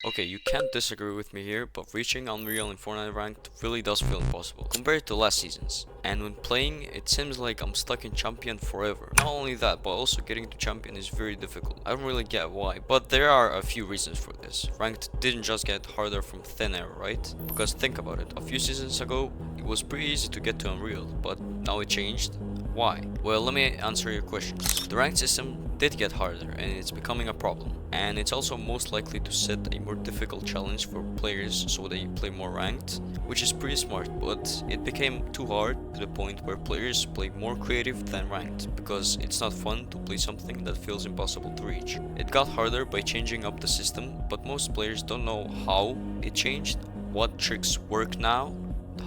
Okay, you can't disagree with me here, but reaching Unreal in Fortnite ranked really does feel impossible compared to last seasons. And when playing, it seems like I'm stuck in champion forever. Not only that, but also getting to champion is very difficult. I don't really get why, but there are a few reasons for this. Ranked didn't just get harder from thin air, right? Because think about it, a few seasons ago, it was pretty easy to get to Unreal, but now it changed. Why? Well, let me answer your questions. The ranked system did get harder and it's becoming a problem. And it's also most likely to set a more difficult challenge for players so they play more ranked, which is pretty smart, but it became too hard to the point where players play more creative than ranked because it's not fun to play something that feels impossible to reach. It got harder by changing up the system, but most players don't know how it changed, what tricks work now,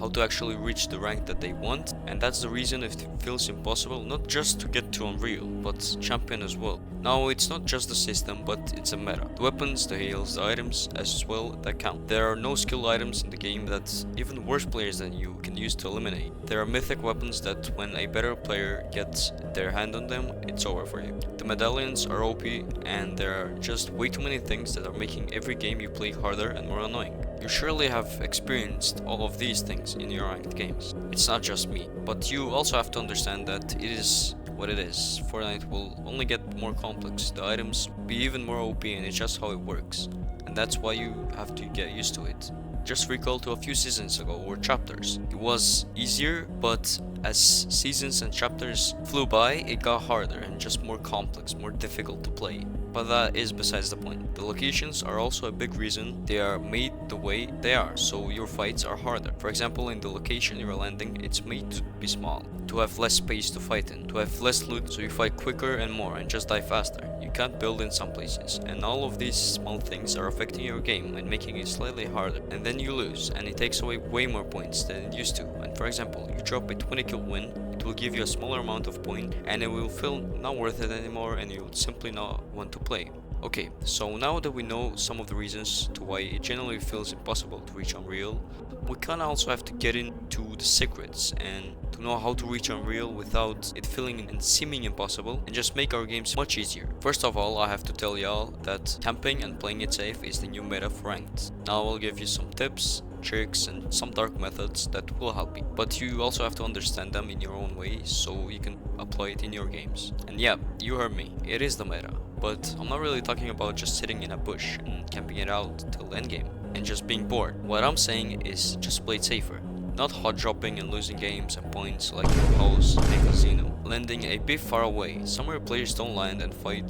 how to actually reach the rank that they want, and that's the reason it feels impossible not just to get to Unreal, but champion as well. Now it's not just the system, but it's a meta. The weapons, the heals, the items as well that count. There are no skill items in the game that even worse players than you can use to eliminate. There are mythic weapons that when a better player gets their hand on them, it's over for you. The medallions are OP, and there are just way too many things that are making every game you play harder and more annoying. You surely have experienced all of these things in your ranked games. It's not just me, but you also have to understand that it is what it is. Fortnite will only get more complex, the items be even more OP, and it's just how it works. And that's why you have to get used to it. Just recall to a few seasons ago or chapters. It was easier, but as seasons and chapters flew by, it got harder and just more complex, more difficult to play. But that is besides the point. The locations are also a big reason they are made the way they are, so your fights are harder. For example, in the location you're landing, it's made to be small, to have less space to fight in, to have less loot, so you fight quicker and more and just die faster. You can't build in some places, and all of these small things are affecting your game and making it slightly harder. And then you lose, and it takes away way more points than it used to. And for example, you drop a 20 kill win, it will give you a smaller amount of point, and it will feel not worth it anymore, and you will simply not want to play. Okay, so now that we know some of the reasons to why it generally feels impossible to reach Unreal, we kinda also have to get into the secrets and to know how to reach Unreal without it feeling and seeming impossible, and just make our games much easier. First of all, I have to tell y'all that camping and playing it safe is the new meta for ranked. Now I'll give you some tips, tricks, and some dark methods that will help you, but you also have to understand them in your own way so you can apply it in your games. And yeah, you heard me, it is the meta, but I'm not really talking about just sitting in a bush and camping it out till endgame and just being bored. What I'm saying is just play it safer, not hot dropping and losing games and points like your house in a casino. Landing a bit far away, somewhere players don't land and fight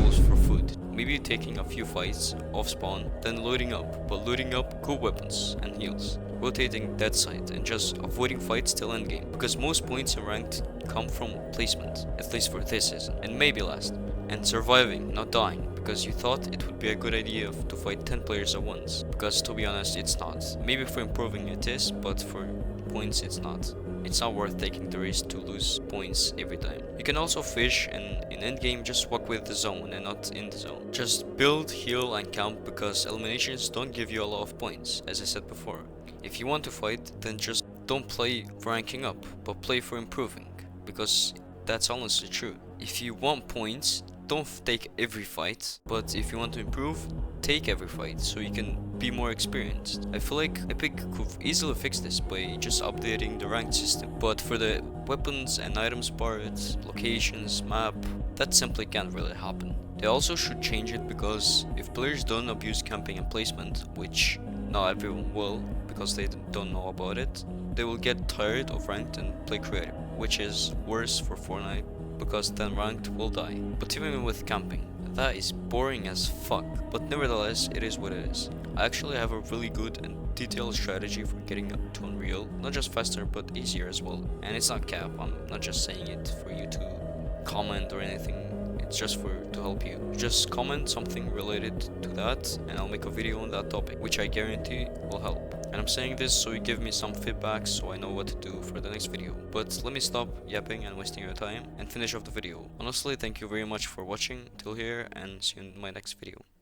wolves for food. Maybe taking a few fights off spawn, then loading up, but loading up good weapons and heals. Rotating dead side and just avoiding fights till endgame, because most points in ranked come from placement, at least for this season, and maybe last. And surviving, not dying, because you thought it would be a good idea to fight 10 players at once, because to be honest it's not. Maybe for improving it is, but for points it's not. It's not worth taking the risk to lose points every time. You can also fish, and in endgame just walk with the zone and not in the zone. Just build, heal and camp, because eliminations don't give you a lot of points, as I said before. If you want to fight, then just don't play for ranking up, but play for improving, because that's honestly true. If you want points, don't take every fight, but if you want to improve, take every fight so you can be more experienced. I feel like Epic could easily fix this by just updating the ranked system, but for the weapons and items part, locations, map, that simply can't really happen. They also should change it, because if players don't abuse camping and placement, which not everyone will because they don't know about it, they will get tired of ranked and play creative, which is worse for Fortnite, because then ranked will die. But even with camping, that is boring as fuck, but nevertheless it is what it is. I actually have a really good and detailed strategy for getting up to Unreal, not just faster but easier as well. And it's not cap, I'm not just saying it for you to comment or anything, it's just to help you. Just comment something related to that and I'll make a video on that topic, which I guarantee will help. And I'm saying this so you give me some feedback so I know what to do for the next video. But let me stop yapping and wasting your time and finish off the video. Honestly, thank you very much for watching till here, and see you in my next video.